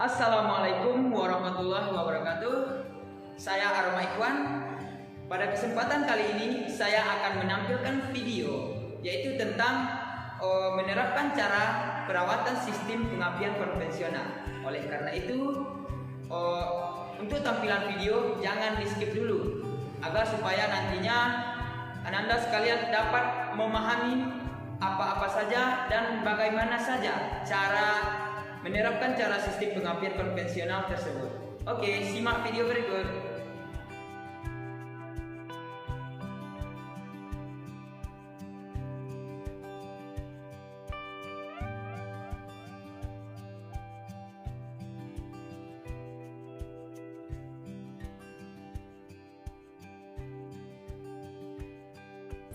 Assalamualaikum warahmatullahi wabarakatuh. Saya Aroma Ikhwan. Pada kesempatan kali ini saya akan menampilkan video yaitu tentang menerapkan cara perawatan sistem pengapian konvensional. Oleh karena itu, untuk tampilan video jangan di-skip dulu agar supaya nantinya Anda sekalian dapat memahami apa-apa saja dan bagaimana saja cara menerapkan cara sistem pengapian konvensional tersebut. Oke, simak video berikut.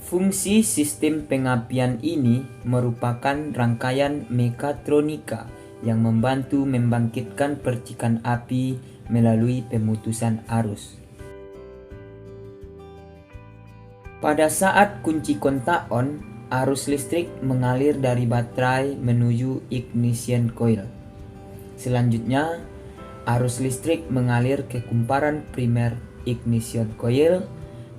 Fungsi sistem pengapian ini merupakan rangkaian mekatronika yang membantu membangkitkan percikan api melalui pemutusan arus. Pada saat kunci kontak on, arus listrik mengalir dari baterai menuju ignition coil. Selanjutnya, arus listrik mengalir ke kumparan primer ignition coil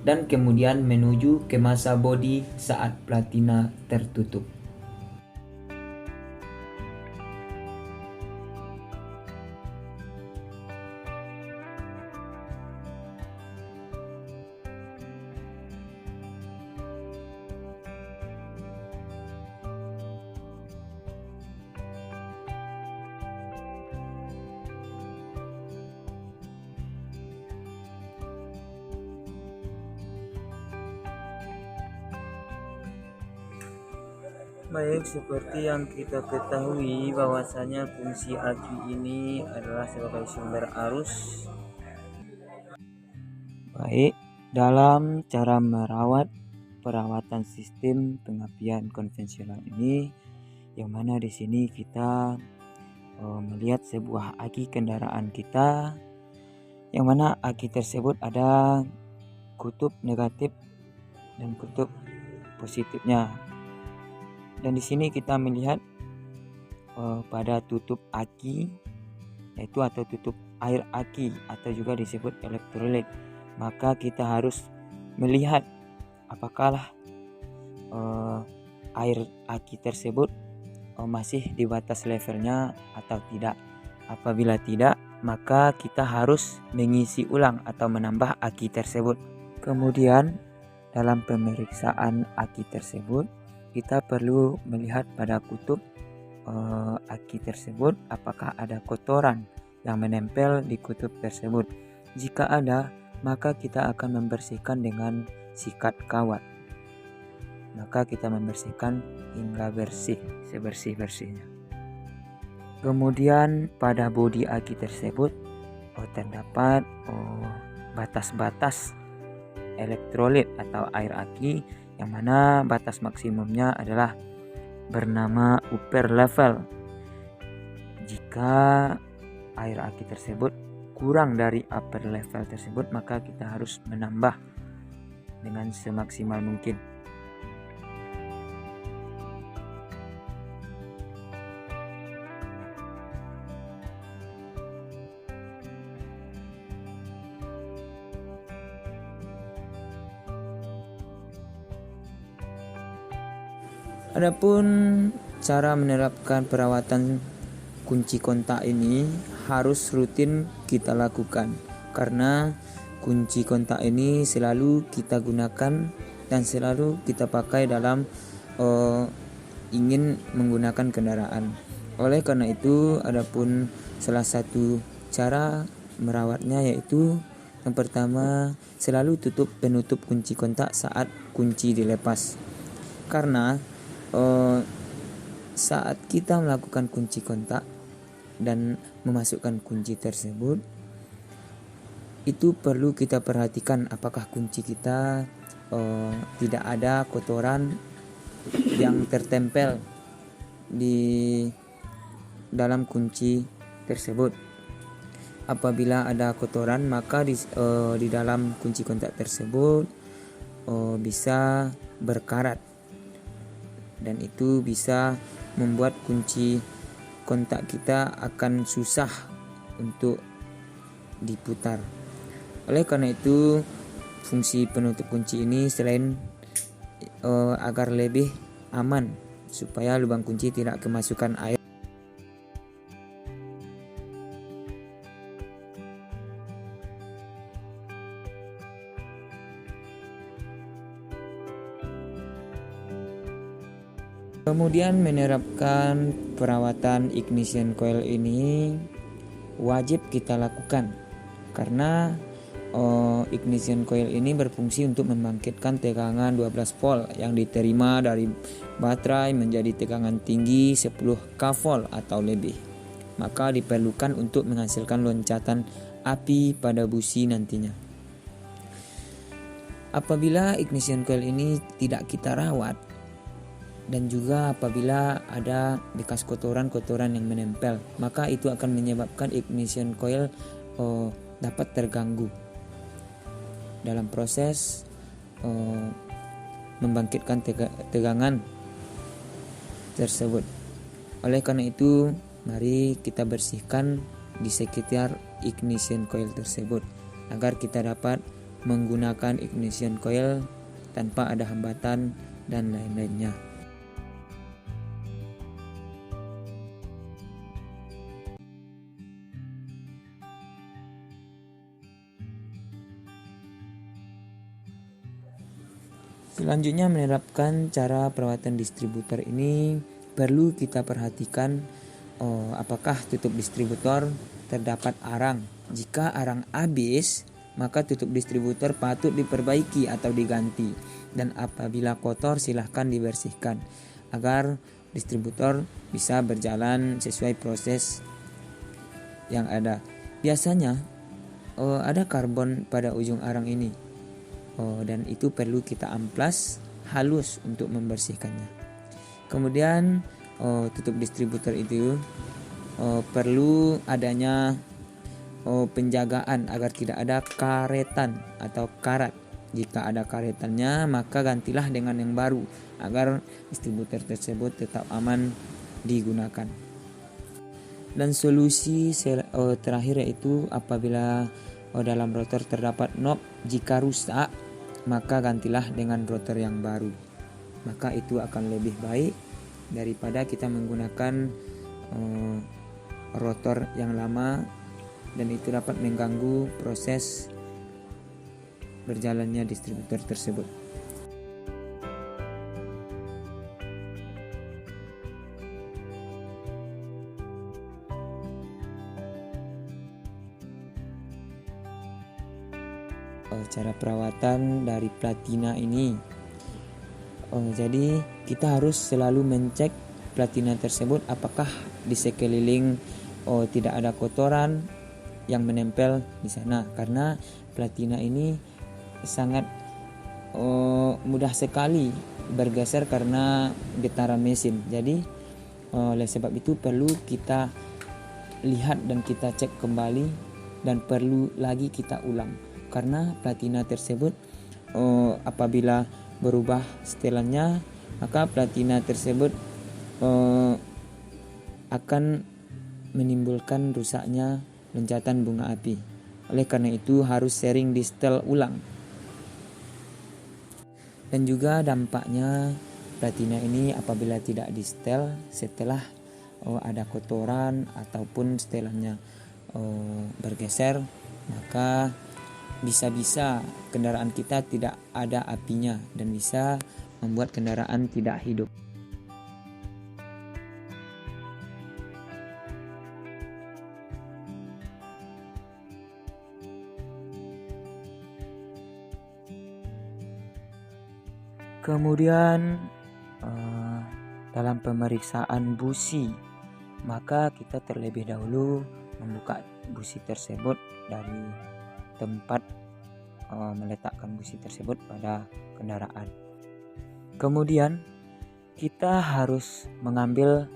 dan kemudian menuju ke massa bodi saat platina tertutup. Baik, seperti yang kita ketahui bahwasanya fungsi aki ini adalah sebagai sumber arus. Baik, dalam cara perawatan sistem pengapian konvensional ini, yang mana di sini kita melihat sebuah aki kendaraan kita, yang mana aki tersebut ada kutub negatif dan kutub positifnya. Dan di sini kita melihat pada tutup aki, yaitu atau tutup air aki atau juga disebut elektrolit. Maka kita harus melihat apakah air aki tersebut masih di batas levelnya atau tidak. Apabila tidak, maka kita harus mengisi ulang atau menambah aki tersebut. Kemudian dalam pemeriksaan aki tersebut, kita perlu melihat pada kutub aki tersebut apakah ada kotoran yang menempel di kutub tersebut. Jika ada, maka kita akan membersihkan dengan sikat kawat. Maka kita membersihkan hingga bersih, sebersih-bersihnya. Kemudian pada bodi aki tersebut terdapat batas-batas elektrolit atau air aki, yang mana batas maksimumnya adalah bernama upper level. Jika air aki tersebut kurang dari upper level tersebut, maka kita harus menambah dengan semaksimal mungkin. Adapun cara menerapkan perawatan kunci kontak ini harus rutin kita lakukan, karena kunci kontak ini selalu kita gunakan dan selalu kita pakai dalam ingin menggunakan kendaraan. Oleh karena itu, adapun salah satu cara merawatnya yaitu yang pertama, selalu tutup penutup kunci kontak saat kunci dilepas. Karena saat kita melakukan kunci kontak dan memasukkan kunci tersebut, itu perlu kita perhatikan apakah kunci kita tidak ada kotoran yang tertempel di dalam kunci tersebut. Apabila ada kotoran, maka di dalam kunci kontak tersebut bisa berkarat, dan itu bisa membuat kunci kontak kita akan susah untuk diputar. Oleh karena itu, fungsi penutup kunci ini selain agar lebih aman supaya lubang kunci tidak kemasukan air, kemudian menerapkan perawatan ignition coil ini wajib kita lakukan karena ignition coil ini berfungsi untuk membangkitkan tegangan 12 volt yang diterima dari baterai menjadi tegangan tinggi 10 kV atau lebih. Maka diperlukan untuk menghasilkan loncatan api pada busi nantinya. Apabila ignition coil ini tidak kita rawat dan juga apabila ada bekas kotoran-kotoran yang menempel, maka itu akan menyebabkan ignition coil dapat terganggu dalam proses membangkitkan tegangan tersebut. Oleh karena itu, mari kita bersihkan di sekitar ignition coil tersebut agar kita dapat menggunakan ignition coil tanpa ada hambatan dan lain-lainnya. Selanjutnya, menerapkan cara perawatan distributor ini perlu kita perhatikan apakah tutup distributor terdapat arang. Jika arang habis, maka tutup distributor patut diperbaiki atau diganti, dan apabila kotor silahkan dibersihkan agar distributor bisa berjalan sesuai proses yang ada. Biasanya ada karbon pada ujung arang ini, dan itu perlu kita amplas halus untuk membersihkannya. Kemudian tutup distributor itu perlu adanya penjagaan agar tidak ada karetan atau karat. Jika ada karetannya, maka gantilah dengan yang baru agar distributor tersebut tetap aman digunakan. Dan solusi terakhir yaitu apabila dalam rotor terdapat knob, jika rusak maka gantilah dengan rotor yang baru. Maka itu akan lebih baik daripada kita menggunakan rotor yang lama, dan itu dapat mengganggu proses berjalannya distributor tersebut. Cara perawatan dari platina ini, jadi kita harus selalu mencek platina tersebut apakah di sekeliling tidak ada kotoran yang menempel di sana, karena platina ini sangat mudah sekali bergeser karena getaran mesin. Jadi oleh sebab itu perlu kita lihat dan kita cek kembali, dan perlu lagi kita ulang, karena platina tersebut apabila berubah setelannya, maka platina tersebut akan menimbulkan rusaknya loncatan bunga api. Oleh karena itu harus sering di setel ulang. Dan juga dampaknya platina ini apabila tidak di setel setelah ada kotoran ataupun setelannya bergeser, maka bisa-bisa kendaraan kita tidak ada apinya dan bisa membuat kendaraan tidak hidup. Kemudian dalam pemeriksaan busi, maka kita terlebih dahulu membuka busi tersebut dari tempat meletakkan busi tersebut pada kendaraan. Kemudian kita harus mengambil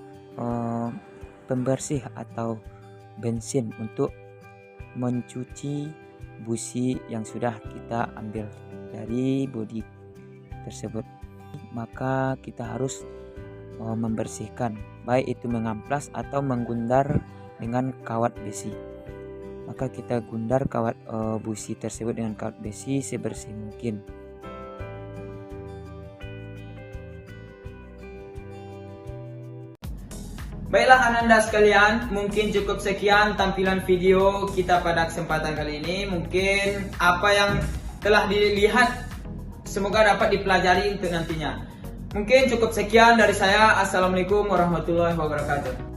pembersih atau bensin untuk mencuci busi yang sudah kita ambil dari bodi tersebut. Maka kita harus membersihkan, baik itu mengamplas atau menggundar dengan kawat besi. maka kita gundar kawat busi tersebut dengan kawat besi sebersih mungkin. Baiklah Ananda sekalian, mungkin cukup sekian tampilan video kita pada kesempatan kali ini. Mungkin apa yang telah dilihat semoga dapat dipelajari untuk nantinya. Mungkin cukup sekian dari saya. Assalamualaikum warahmatullahi wabarakatuh.